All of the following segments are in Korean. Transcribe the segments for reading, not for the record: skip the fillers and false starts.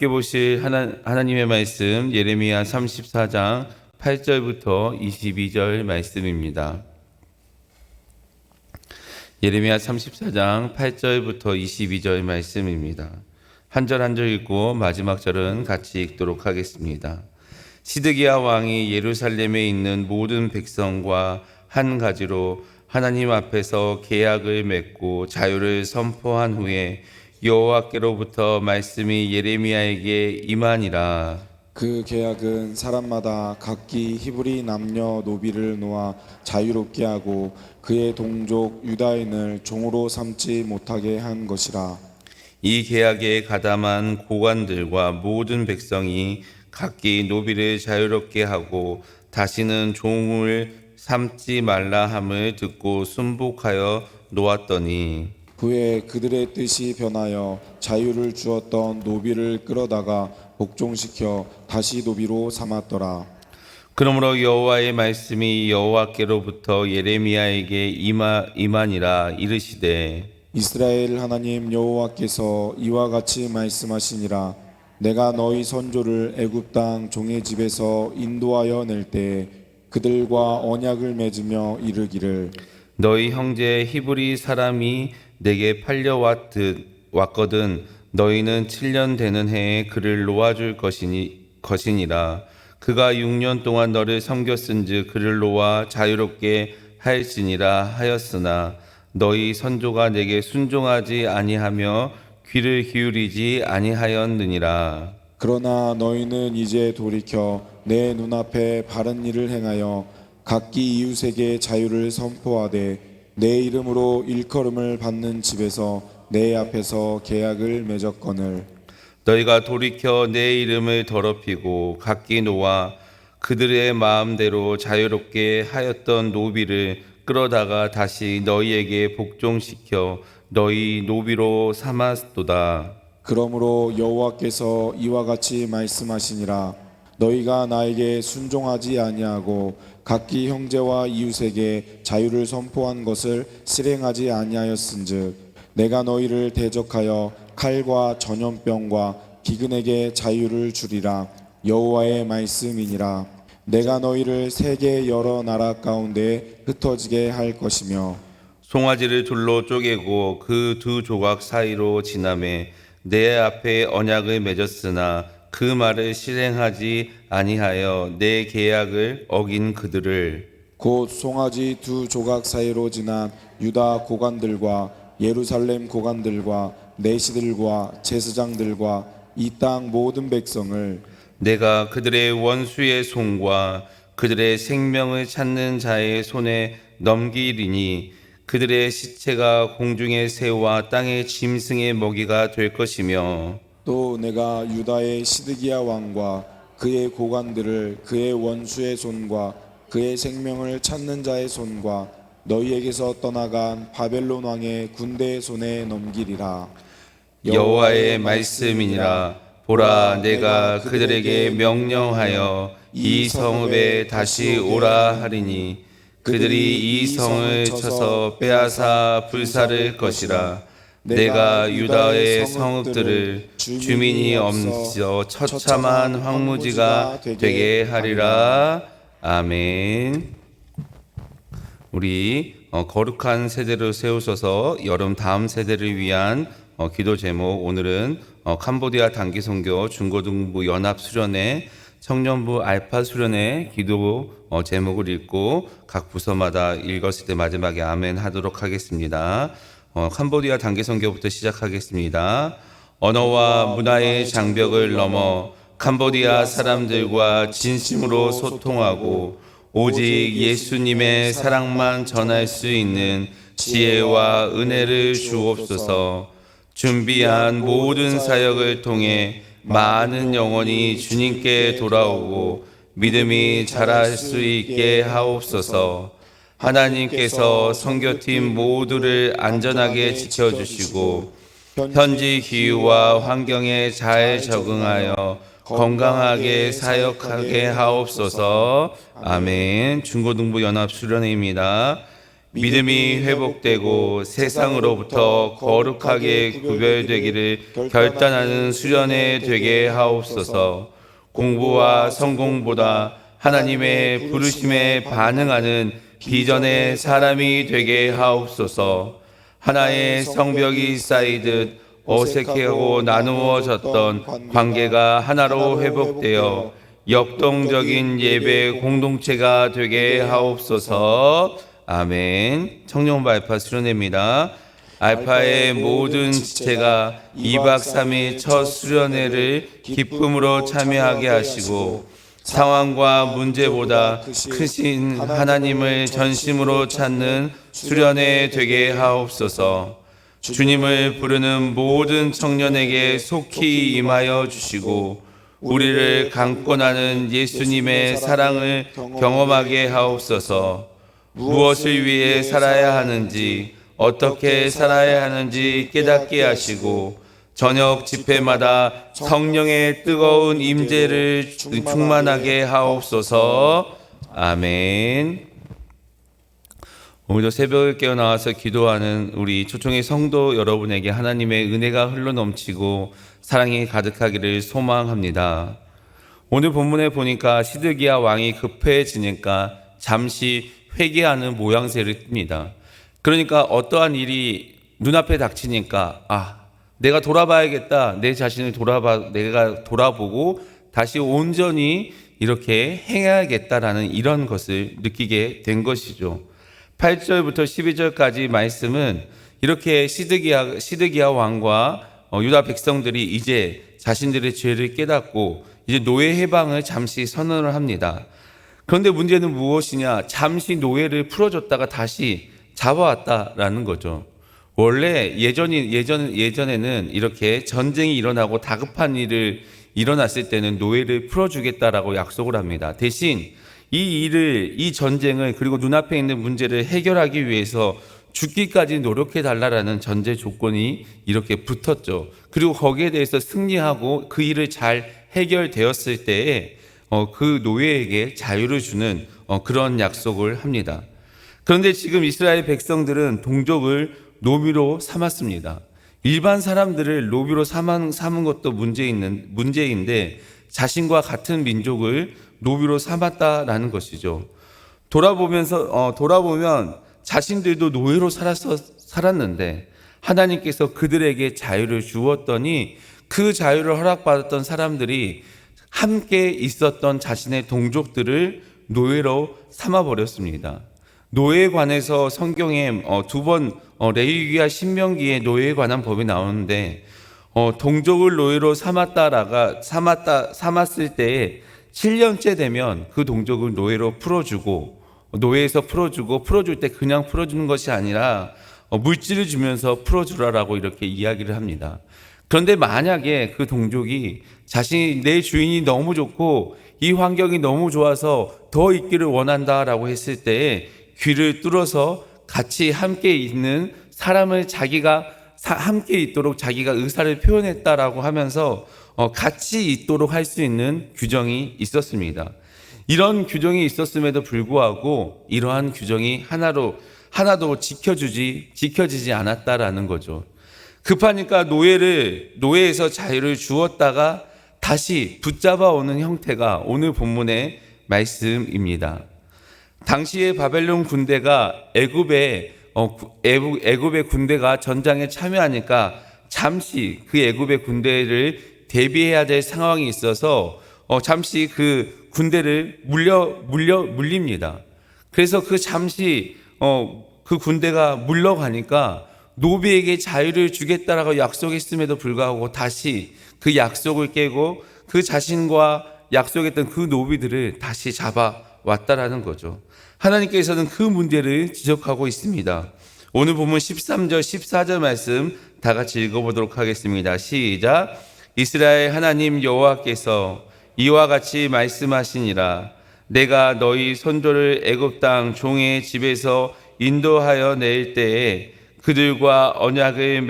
함께 보실 하나님의 말씀 예레미야 34장 8절부터 22절 말씀입니다. 예레미야 34장 8절부터 22절 말씀입니다. 한 절 한 절 읽고 마지막 절은 같이 읽도록 하겠습니다. 시드기야 왕이 예루살렘에 있는 모든 백성과 한 가지로 하나님 앞에서 계약을 맺고 자유를 선포한 후에 여호와께로부터 말씀이 예레미야에게 임하니라. 그 계약은 사람마다 각기 히브리 남녀 노비를 놓아 자유롭게 하고 그의 동족 유다인을 종으로 삼지 못하게 한 것이라. 이 계약에 가담한 고관들과 모든 백성이 각기 노비를 자유롭게 하고 다시는 종을 삼지 말라 함을 듣고 순복하여 놓았더니 후에 그들의 뜻이 변하여 자유를 주었던 노비를 끌어다가 복종시켜 다시 노비로 삼았더라. 그러므로 여호와의 말씀이 여호와께로부터 예레미야에게 임하니라. 이르시되 이스라엘 하나님 여호와께서 이와 같이 말씀하시니라. 내가 너희 선조를 애굽 땅 종의 집에서 인도하여 낼 때 그들과 언약을 맺으며 이르기를 너희 형제 히브리 사람이 내게 왔거든 너희는 7년 되는 해에 그를 놓아줄 것이니라. 그가 6년 동안 너를 섬겼은즉 그를 놓아 자유롭게 할지니라 하였으나 너희 선조가 내게 순종하지 아니하며 귀를 기울이지 아니하였느니라. 그러나 너희는 이제 돌이켜 내 눈앞에 바른 일을 행하여 각기 이웃에게 자유를 선포하되 내 이름으로 일컬음을 받는 집에서 내 앞에서 계약을 맺었거늘 너희가 돌이켜 내 이름을 더럽히고 각기 놓아 그들의 마음대로 자유롭게 하였던 노비를 끌어다가 다시 너희에게 복종시켜 너희 노비로 삼았도다. 그러므로 여호와께서 이와 같이 말씀하시니라. 너희가 나에게 순종하지 아니하고 각기 형제와 이웃에게 자유를 선포한 것을 실행하지 아니하였은즉 내가 너희를 대적하여 칼과 전염병과 기근에게 자유를 주리라. 여호와의 말씀이니라. 내가 너희를 세계 여러 나라 가운데 흩어지게 할 것이며 송아지를 둘로 쪼개고 그 두 조각 사이로 지나매 내 앞에 언약을 맺었으나 그 말을 실행하지 아니하여 내 계약을 어긴 그들을 곧 송아지 두 조각 사이로 지난 유다 고관들과 예루살렘 고관들과 내시들과 제사장들과 이 땅 모든 백성을 내가 그들의 원수의 손과 그들의 생명을 찾는 자의 손에 넘기리니 그들의 시체가 공중의 새와 땅의 짐승의 먹이가 될 것이며 또 내가 유다의 시드기야 왕과 그의 고관들을 그의 원수의 손과 그의 생명을 찾는 자의 손과 너희에게서 떠나간 바벨론 왕의 군대의 손에 넘기리라. 여호와의 말씀이니라. 보라, 내가 그들에게 명령하여 이 성읍에 다시 오라 하리니 그들이 이 성을 쳐서 빼앗아 불사를 것이라. 내가 유다의 성읍들을 주민이 없어 처참한 황무지가 되게 하리라. 아멘. 우리 거룩한 세대를 세우셔서 여름 다음 세대를 위한 기도 제목, 오늘은 캄보디아 단기 선교 중고등부 연합 수련회 청년부 알파 수련회 기도 제목을 읽고 각 부서마다 읽었을 때 마지막에 아멘 하도록 하겠습니다. 캄보디아 단기 선교부터 시작하겠습니다. 언어와 문화의 장벽을 넘어 캄보디아 사람들과 진심으로 소통하고 오직 예수님의 사랑만 전할 수 있는 지혜와 은혜를 주옵소서. 준비한 모든 사역을 통해 많은 영혼이 주님께 돌아오고 믿음이 자랄 수 있게 하옵소서. 하나님께서 선교팀 모두를 안전하게 지켜주시고 현지 기후와 환경에 잘 적응하여 건강하게 사역하게 하옵소서. 아멘. 중고등부 연합 수련회입니다. 믿음이 회복되고 세상으로부터 거룩하게 구별되기를 결단하는 수련회 되게 하옵소서. 공부와 성공보다 하나님의 부르심에 반응하는 비전의 사람이 되게 하옵소서. 하나의 성벽이 쌓이듯 어색하고 나누어졌던 관계가 하나로 회복되어 역동적인 예배 공동체가 되게 하옵소서. 아멘. 청년부 알파 수련회입니다. 알파의 모든 지체가 2박 3일 첫 수련회를 기쁨으로 참여하게 하시고 상황과 문제보다 크신 하나님을 전심으로 찾는 수련회 되게 하옵소서. 주님을 부르는 모든 청년에게 속히 임하여 주시고 우리를 강권하는 예수님의 사랑을 경험하게 하옵소서. 무엇을 위해 살아야 하는지, 어떻게 살아야 하는지 깨닫게 하시고 저녁 집회마다 성령의 뜨거운 임재를 충만하게 하옵소서. 아멘. 오늘도 새벽에 깨어나와서 기도하는 우리 초청의 성도 여러분에게 하나님의 은혜가 흘러넘치고 사랑이 가득하기를 소망합니다. 오늘 본문에 보니까 시드기야 왕이 급해지니까 잠시 회개하는 모양새를 띱니다. 그러니까 어떠한 일이 눈앞에 닥치니까 내가 돌아봐야겠다. 내 자신을 내가 돌아보고 다시 온전히 이렇게 행해야겠다라는 이런 것을 느끼게 된 것이죠. 8절부터 12절까지 말씀은 이렇게 시드기야 왕과 유다 백성들이 이제 자신들의 죄를 깨닫고 이제 노예 해방을 잠시 선언을 합니다. 그런데 문제는 무엇이냐? 잠시 노예를 풀어줬다가 다시 잡아왔다라는 거죠. 원래 예전에는 이렇게 전쟁이 일어나고 다급한 일을 일어났을 때는 노예를 풀어주겠다라고 약속을 합니다. 대신 이 전쟁을 그리고 눈앞에 있는 문제를 해결하기 위해서 죽기까지 노력해 달라라는 전제 조건이 이렇게 붙었죠. 그리고 거기에 대해서 승리하고 그 일을 잘 해결되었을 때에 그 노예에게 자유를 주는 그런 약속을 합니다. 그런데 지금 이스라엘 백성들은 동족을 노비로 삼았습니다. 일반 사람들을 노비로 삼은 것도 문제인데 자신과 같은 민족을 노비로 삼았다라는 것이죠. 돌아보면 자신들도 노예로 살았는데 하나님께서 그들에게 자유를 주었더니 그 자유를 허락받았던 사람들이 함께 있었던 자신의 동족들을 노예로 삼아버렸습니다. 노예에 관해서 성경에 두 번 레위기와 신명기에 노예에 관한 법이 나오는데 동족을 노예로 삼았을 때에 7년째 되면 그 동족을 노예로 풀어주고 노예에서 풀어줄 때 그냥 풀어주는 것이 아니라 물질을 주면서 풀어주라라고 이렇게 이야기를 합니다. 그런데 만약에 그 동족이 내 주인이 너무 좋고 이 환경이 너무 좋아서 더 있기를 원한다라고 했을 때에 귀를 뚫어서 같이 함께 있는 사람을 자기가 함께 있도록 자기가 의사를 표현했다라고 하면서 같이 있도록 할 수 있는 규정이 있었습니다. 이런 규정이 있었음에도 불구하고 이러한 규정이 하나도 지켜지지 않았다라는 거죠. 급하니까 노예에서 자유를 주었다가 다시 붙잡아 오는 형태가 오늘 본문의 말씀입니다. 당시에 바벨론 군대가 애굽의 군대가 전장에 참여하니까 잠시 그 애굽의 군대를 대비해야 될 상황이 있어서 잠시 그 군대를 물립니다. 그래서 잠시 그 군대가 물러가니까 노비에게 자유를 주겠다라고 약속했음에도 불구하고 다시 그 약속을 깨고 그 자신과 약속했던 그 노비들을 다시 잡아왔다라는 거죠. 하나님께서는 그 문제를 지적하고 있습니다. 오늘 본문 13절 14절 말씀 다 같이 읽어보도록 하겠습니다. 시작. 이스라엘 하나님 여호와께서 이와 같이 말씀하시니라. 내가 너희 선조를 애굽 땅 종의 집에서 인도하여 낼 때에 그들과 언약을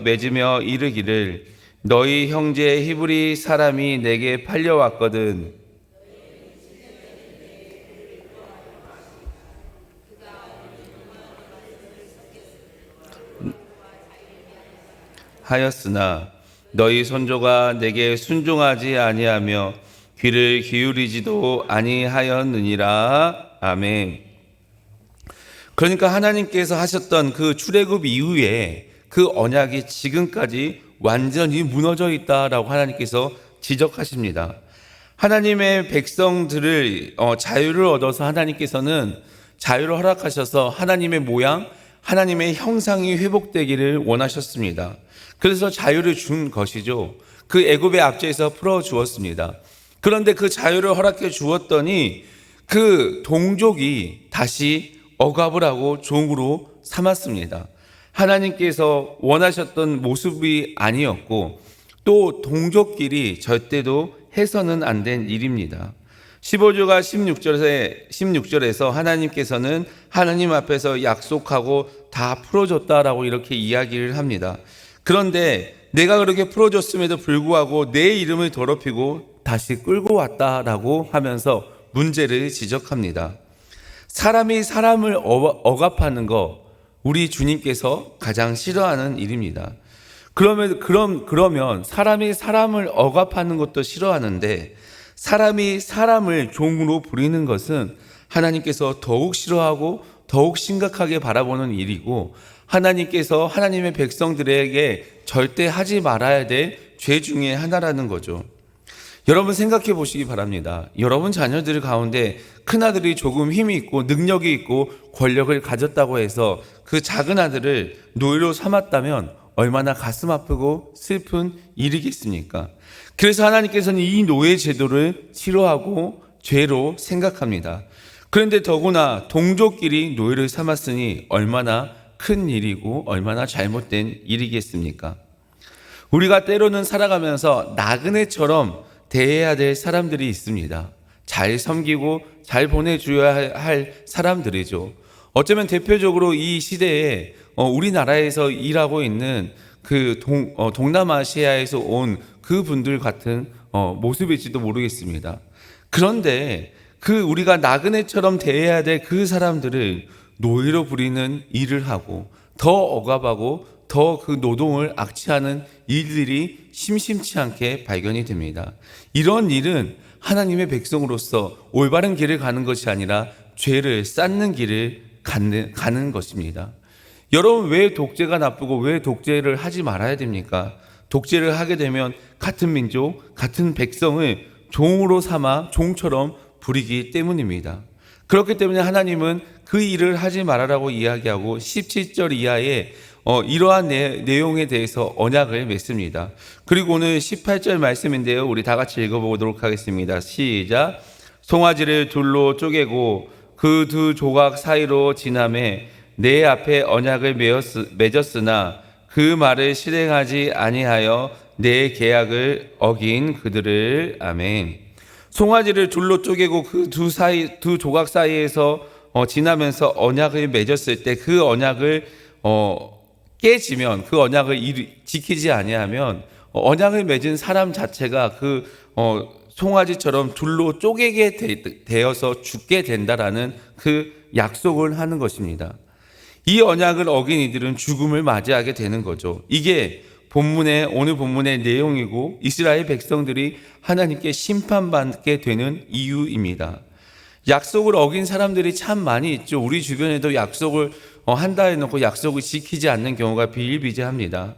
맺으며 이르기를 너희 형제 히브리 사람이 내게 팔려왔거든. 하였으나 너희 선조가 내게 순종하지 아니하며 귀를 기울이지도 아니하였느니라. 아멘. 그러니까 하나님께서 하셨던 그 출애굽 이후에 그 언약이 지금까지 완전히 무너져 있다라고 하나님께서 지적하십니다. 하나님의 백성들을 자유를 얻어서 하나님께서는 자유를 허락하셔서 하나님의 모양, 하나님의 형상이 회복되기를 원하셨습니다. 그래서 자유를 준 것이죠. 그 애굽의 압제에서 풀어 주었습니다. 그런데 그 자유를 허락해 주었더니 그 동족이 다시 억압을 하고 종으로 삼았습니다. 하나님께서 원하셨던 모습이 아니었고 또 동족끼리 절대도 해서는 안 된 일입니다. 15조가 16절에서 하나님께서는 하나님 앞에서 약속하고 다 풀어줬다라고 이렇게 이야기를 합니다. 그런데 내가 그렇게 풀어줬음에도 불구하고 내 이름을 더럽히고 다시 끌고 왔다라고 하면서 문제를 지적합니다. 사람이 사람을 억압하는 거 우리 주님께서 가장 싫어하는 일입니다. 그러면 사람이 사람을 억압하는 것도 싫어하는데 사람이 사람을 종으로 부리는 것은 하나님께서 더욱 싫어하고 더욱 심각하게 바라보는 일이고 하나님께서 하나님의 백성들에게 절대 하지 말아야 될 죄 중에 하나라는 거죠. 여러분 생각해 보시기 바랍니다. 여러분 자녀들 가운데 큰아들이 조금 힘이 있고 능력이 있고 권력을 가졌다고 해서 그 작은 아들을 노예로 삼았다면 얼마나 가슴 아프고 슬픈 일이겠습니까? 그래서 하나님께서는 이 노예 제도를 싫어하고 죄로 생각합니다. 그런데 더구나 동족끼리 노예를 삼았으니 얼마나 큰 일이고 얼마나 잘못된 일이겠습니까? 우리가 때로는 살아가면서 나그네처럼 대해야 될 사람들이 있습니다. 잘 섬기고 잘 보내줘야 할 사람들이죠. 어쩌면 대표적으로 이 시대에 우리나라에서 일하고 있는 그 동남아시아에서 온 그분들 같은 모습일지도 모르겠습니다. 그런데 그 우리가 나그네처럼 대해야 될 그 사람들을 노예로 부리는 일을 하고 더 억압하고 더 그 노동을 악취하는 일들이 심심치 않게 발견이 됩니다. 이런 일은 하나님의 백성으로서 올바른 길을 가는 것이 아니라 죄를 쌓는 길을 가는 것입니다. 여러분 왜 독재가 나쁘고 왜 독재를 하지 말아야 됩니까? 독재를 하게 되면 같은 민족, 같은 백성을 종으로 삼아 종처럼 부리기 때문입니다. 그렇기 때문에 하나님은 그 일을 하지 말아라고 이야기하고 17절 이하에 이러한 내용에 대해서 언약을 맺습니다. 그리고 오늘 18절 말씀인데요. 우리 다 같이 읽어보도록 하겠습니다. 시작. 송아지를 둘로 쪼개고 그 두 조각 사이로 지나매 내 앞에 언약을 맺었으나 그 말을 실행하지 아니하여 내 계약을 어긴 그들을. 아멘. 송아지를 둘로 쪼개고 그 두 조각 사이에서 지나면서 언약을 맺었을 때 그 언약을 깨지면 그 언약을 지키지 아니하면 언약을 맺은 사람 자체가 그 송아지처럼 둘로 쪼개게 되어서 죽게 된다라는 그 약속을 하는 것입니다. 이 언약을 어긴 이들은 죽음을 맞이하게 되는 거죠. 이게 오늘 본문의 내용이고 이스라엘 백성들이 하나님께 심판받게 되는 이유입니다. 약속을 어긴 사람들이 참 많이 있죠. 우리 주변에도 약속을 한다 해놓고 약속을 지키지 않는 경우가 비일비재합니다.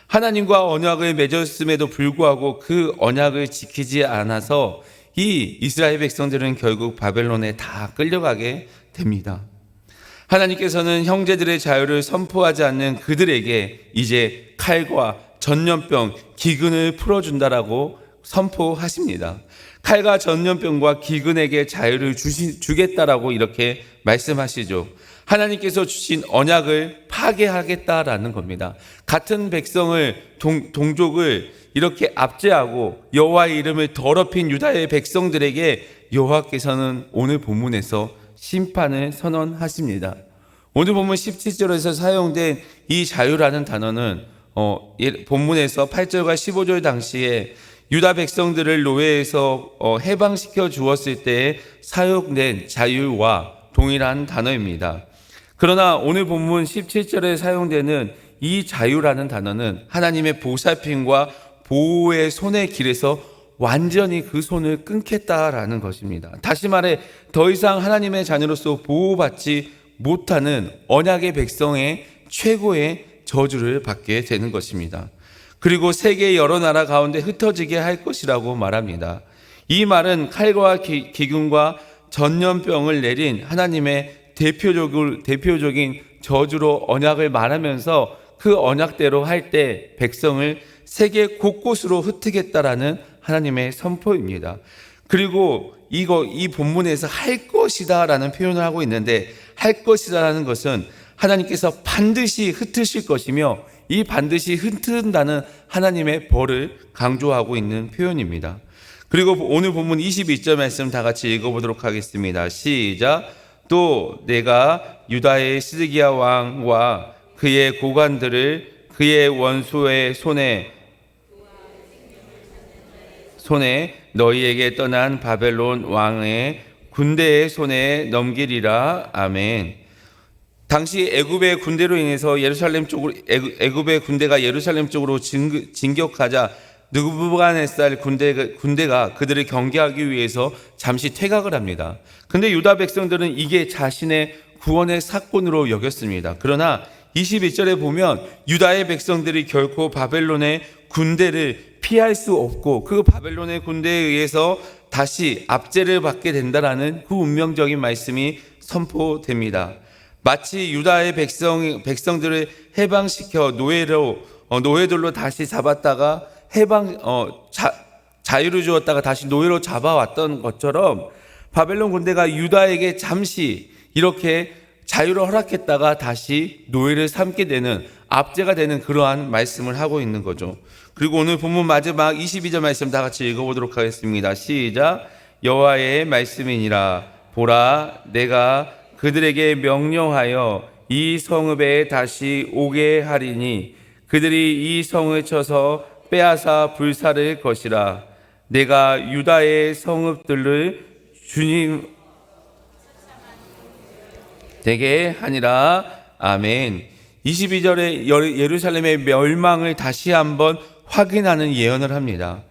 하나님과 언약을 맺었음에도 불구하고 그 언약을 지키지 않아서 이 이스라엘 백성들은 결국 바벨론에 다 끌려가게 됩니다. 하나님께서는 형제들의 자유를 선포하지 않는 그들에게 이제 칼과 전염병, 기근을 풀어준다라고 선포하십니다. 칼과 전염병과 기근에게 자유를 주겠다라고 이렇게 말씀하시죠. 하나님께서 주신 언약을 파괴하겠다라는 겁니다. 같은 백성을 동족을 이렇게 압제하고 여호와의 이름을 더럽힌 유다의 백성들에게 여호와께서는 오늘 본문에서 심판을 선언하십니다. 오늘 본문 17절에서 사용된 이 자유라는 단어는 본문에서 8절과 15절 당시에 유다 백성들을 노예에서 해방시켜 주었을 때에 사용된 자유와 동일한 단어입니다. 그러나 오늘 본문 17절에 사용되는 이 자유라는 단어는 하나님의 보살핌과 보호의 손의 길에서 완전히 그 손을 끊겠다라는 것입니다. 다시 말해 더 이상 하나님의 자녀로서 보호받지 못하는 언약의 백성의 최고의 저주를 받게 되는 것입니다. 그리고 세계의 여러 나라 가운데 흩어지게 할 것이라고 말합니다. 이 말은 칼과 기근과 전염병을 내린 하나님의 대표적인 저주로 언약을 말하면서 그 언약대로 할 때 백성을 세계 곳곳으로 흩트겠다라는 하나님의 선포입니다. 그리고 이 본문에서 할 것이다라는 표현을 하고 있는데, 할 것이다라는 것은 하나님께서 반드시 흩으실 것이며 이 반드시 흩은다는 하나님의 벌을 강조하고 있는 표현입니다. 그리고 오늘 본문 22절 말씀 다 같이 읽어보도록 하겠습니다. 시작. 또 내가 유다의 시드기야 왕과 그의 고관들을 그의 원수의 손에 너희에게 떠난 바벨론 왕의 군대의 손에 넘기리라. 아멘. 당시 애굽의 군대로 인해서 애굽의 군대가 예루살렘 쪽으로 진격하자 느부갓네살 군대가 그들을 경계하기 위해서 잠시 퇴각을 합니다. 근데 유다 백성들은 이게 자신의 구원의 사건으로 여겼습니다. 그러나 21절에 보면 유다의 백성들이 결코 바벨론의 군대를 피할 수 없고 그 바벨론의 군대에 의해서 다시 압제를 받게 된다라는 그 운명적인 말씀이 선포됩니다. 마치 유다의 백성들을 해방시켜 노예들로 다시 잡았다가 자유를 주었다가 다시 노예로 잡아왔던 것처럼 바벨론 군대가 유다에게 잠시 이렇게 자유를 허락했다가 다시 노예를 삼게 되는, 압제가 되는 그러한 말씀을 하고 있는 거죠. 그리고 오늘 본문 마지막 22절 말씀 다 같이 읽어보도록 하겠습니다. 시작. 여호와의 말씀이니라. 보라, 내가 그들에게 명령하여 이 성읍에 다시 오게 하리니 그들이 이 성을 쳐서 빼앗아 불사를 것이라. 내가 유다의 성읍들을 주님 되게 하니라. 아멘. 22절에 예루살렘의 멸망을 다시 한번 확인하는 예언을 합니다.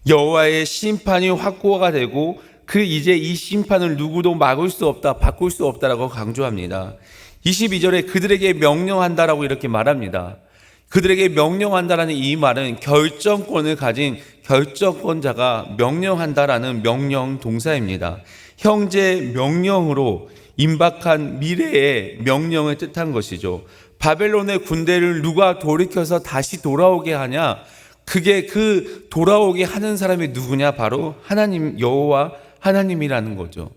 여호와의 심판이 확고가 되고 이제 이 심판을 누구도 막을 수 없다, 바꿀 수 없다라고 강조합니다. 22절에 그들에게 명령한다라고 이렇게 말합니다. 그들에게 명령한다라는 이 말은 결정권을 가진 결정권자가 명령한다라는 명령 동사입니다. 형제 명령으로 임박한 미래의 명령을 뜻한 것이죠. 바벨론의 군대를 누가 돌이켜서 다시 돌아오게 하냐? 그게 그 돌아오게 하는 사람이 누구냐? 바로 하나님, 여호와 하나님이라는 거죠.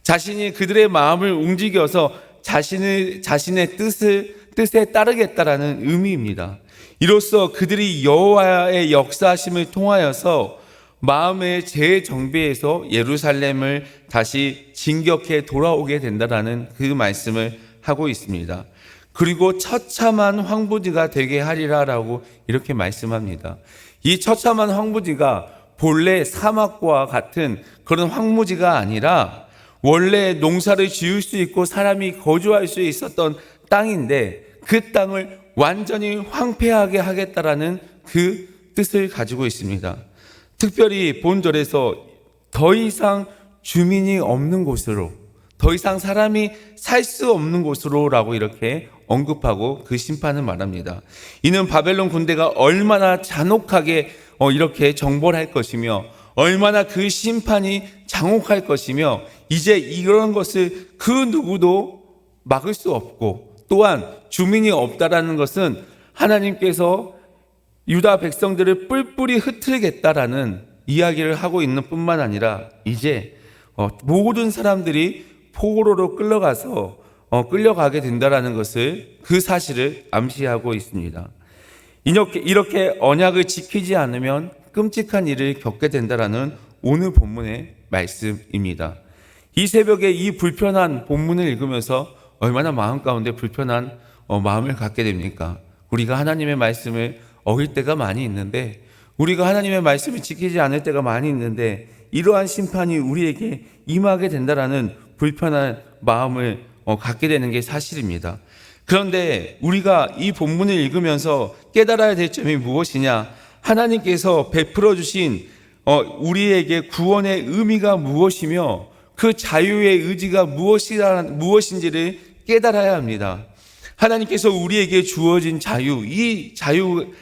자신이 그들의 마음을 움직여서 자신의 뜻에 따르겠다라는 의미입니다. 이로써 그들이 여호와의 역사하심을 통하여서 마음의 재정비에서 예루살렘을 다시 진격해 돌아오게 된다라는 그 말씀을 하고 있습니다. 그리고 처참한 황무지가 되게 하리라라고 이렇게 말씀합니다. 이 처참한 황무지가 본래 사막과 같은 그런 황무지가 아니라 원래 농사를 지을 수 있고 사람이 거주할 수 있었던 땅인데 그 땅을 완전히 황폐하게 하겠다라는 그 뜻을 가지고 있습니다. 특별히 본절에서 더 이상 주민이 없는 곳으로, 더 이상 사람이 살 수 없는 곳으로라고 이렇게 언급하고 그 심판을 말합니다. 이는 바벨론 군대가 얼마나 잔혹하게 이렇게 정벌할 것이며 얼마나 그 심판이 장혹할 것이며 이제 이런 것을 그 누구도 막을 수 없고 또한 주민이 없다라는 것은 하나님께서 유다 백성들을 뿔뿔이 흩트리겠다라는 이야기를 하고 있는 뿐만 아니라 이제 모든 사람들이 포로로 끌려가게 된다라는 것을, 그 사실을 암시하고 있습니다. 이렇게 언약을 지키지 않으면 끔찍한 일을 겪게 된다라는 오늘 본문의 말씀입니다. 이 새벽에 이 불편한 본문을 읽으면서 얼마나 마음 가운데 불편한 마음을 갖게 됩니까? 우리가 하나님의 말씀을 어길 때가 많이 있는데, 우리가 하나님의 말씀을 지키지 않을 때가 많이 있는데 이러한 심판이 우리에게 임하게 된다라는 불편한 마음을 갖게 되는 게 사실입니다. 그런데 우리가 이 본문을 읽으면서 깨달아야 될 점이 무엇이냐? 하나님께서 베풀어 주신 우리에게 구원의 의미가 무엇이며 그 자유의 의지가 무엇인지를 깨달아야 합니다. 하나님께서 우리에게 주어진 자유, 이 자유를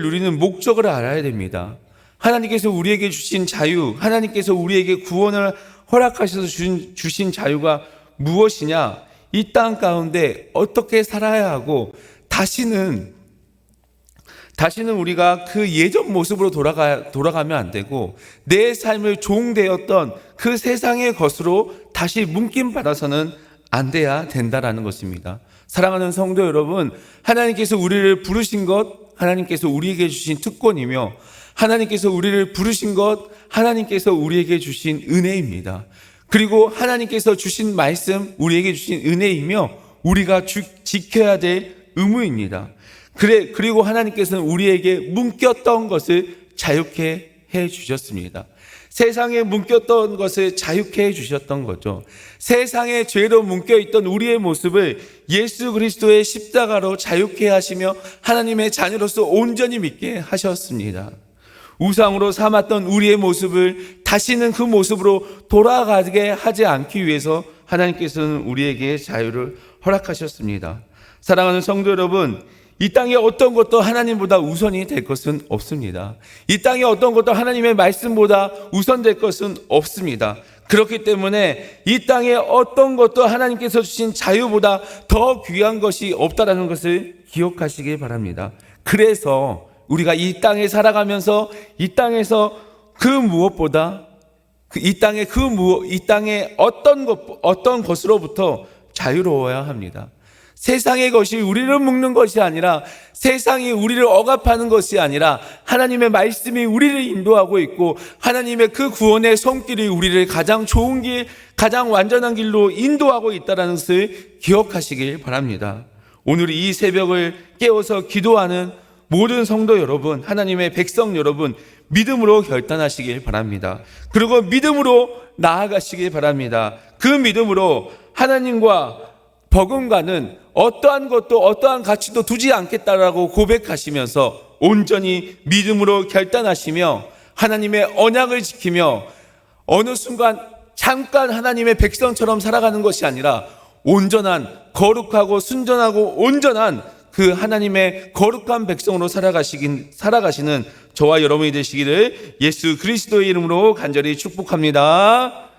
누리는 목적을 알아야 됩니다. 하나님께서 우리에게 주신 자유, 하나님께서 우리에게 구원을 허락하셔서 주신 자유가 무엇이냐? 이 땅 가운데 어떻게 살아야 하고 다시는 우리가 그 예전 모습으로 돌아가면 안 되고 내 삶을 종되었던 그 세상의 것으로 다시 묶임받아서는 안 돼야 된다라는 것입니다. 사랑하는 성도 여러분, 하나님께서 우리를 부르신 것, 하나님께서 우리에게 주신 특권이며 하나님께서 우리를 부르신 것, 하나님께서 우리에게 주신 은혜입니다. 그리고 하나님께서 주신 말씀, 우리에게 주신 은혜이며 우리가 지켜야 될 의무입니다. 그리고 하나님께서는 우리에게 묶였던 것을 자유케 해 주셨습니다. 세상에 묶였던 것을 자유케 해 주셨던 거죠. 세상의 죄로 묶여있던 우리의 모습을 예수 그리스도의 십자가로 자유케 하시며 하나님의 자녀로서 온전히 믿게 하셨습니다. 우상으로 삼았던 우리의 모습을 다시는 그 모습으로 돌아가게 하지 않기 위해서 하나님께서는 우리에게 자유를 허락하셨습니다. 사랑하는 성도 여러분, 이 땅에 어떤 것도 하나님보다 우선이 될 것은 없습니다. 이 땅에 어떤 것도 하나님의 말씀보다 우선될 것은 없습니다. 그렇기 때문에 이 땅에 어떤 것도 하나님께서 주신 자유보다 더 귀한 것이 없다라는 것을 기억하시길 바랍니다. 그래서 우리가 이 땅에 살아가면서 이 땅에서 그 무엇보다 이 땅의 어떤 것으로부터 자유로워야 합니다. 세상의 것이 우리를 묶는 것이 아니라, 세상이 우리를 억압하는 것이 아니라 하나님의 말씀이 우리를 인도하고 있고 하나님의 그 구원의 손길이 우리를 가장 좋은 길, 가장 완전한 길로 인도하고 있다는 것을 기억하시길 바랍니다. 오늘 이 새벽을 깨워서 기도하는 모든 성도 여러분, 하나님의 백성 여러분, 믿음으로 결단하시길 바랍니다. 그리고 믿음으로 나아가시길 바랍니다. 그 믿음으로 하나님과 버금가는 어떠한 것도 어떠한 가치도 두지 않겠다라고 고백하시면서 온전히 믿음으로 결단하시며 하나님의 언약을 지키며 어느 순간 잠깐 하나님의 백성처럼 살아가는 것이 아니라 온전한, 거룩하고 순전하고 온전한 그 하나님의 거룩한 백성으로 살아가시는 저와 여러분이 되시기를 예수 그리스도의 이름으로 간절히 축복합니다.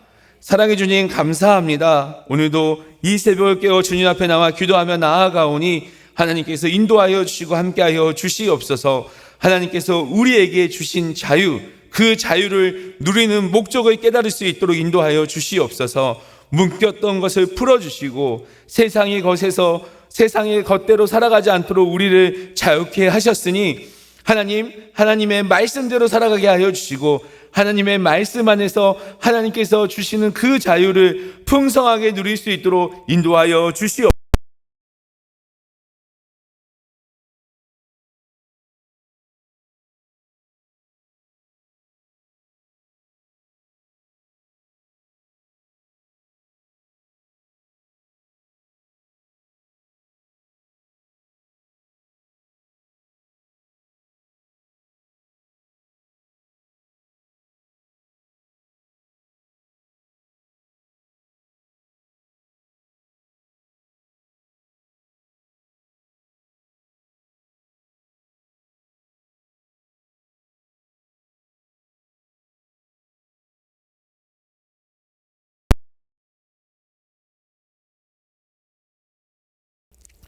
사랑해 주님 감사합니다. 오늘도 이 새벽을 깨워 주님 앞에 나와 기도하며 나아가오니 하나님께서 인도하여 주시고 함께하여 주시옵소서. 하나님께서 우리에게 주신 자유, 그 자유를 누리는 목적을 깨달을 수 있도록 인도하여 주시옵소서. 묶였던 것을 풀어주시고 세상의 것대로 살아가지 않도록 우리를 자유케 하셨으니 하나님의 말씀대로 살아가게 하여 주시고 하나님의 말씀 안에서 하나님께서 주시는 그 자유를 풍성하게 누릴 수 있도록 인도하여 주시옵소서.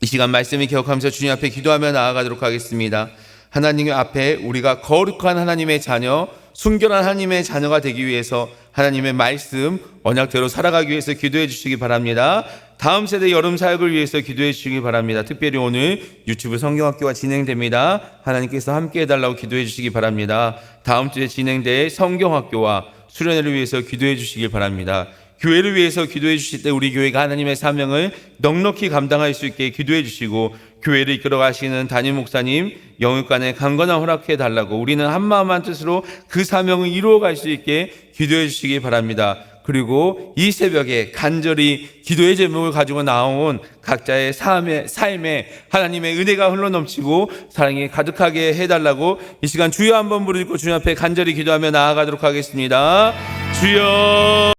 이 시간 말씀을 기억하면서 주님 앞에 기도하며 나아가도록 하겠습니다. 하나님 앞에 우리가 거룩한 하나님의 자녀, 순결한 하나님의 자녀가 되기 위해서 하나님의 말씀, 언약대로 살아가기 위해서 기도해 주시기 바랍니다. 다음 세대 여름 사역을 위해서 기도해 주시기 바랍니다. 특별히 오늘 유튜브 성경학교가 진행됩니다. 하나님께서 함께 해달라고 기도해 주시기 바랍니다. 다음 주에 진행될 성경학교와 수련회를 위해서 기도해 주시기 바랍니다. 교회를 위해서 기도해 주실 때 우리 교회가 하나님의 사명을 넉넉히 감당할 수 있게 기도해 주시고 교회를 이끌어 가시는 담임 목사님 영육간에 강건한 허락해 달라고 우리는 한마음 한뜻으로 그 사명을 이루어 갈 수 있게 기도해 주시기 바랍니다. 그리고 이 새벽에 간절히 기도의 제목을 가지고 나온 각자의 삶에 하나님의 은혜가 흘러넘치고 사랑이 가득하게 해달라고 이 시간 주여 한번 부르짖고 주님 앞에 간절히 기도하며 나아가도록 하겠습니다. 주여.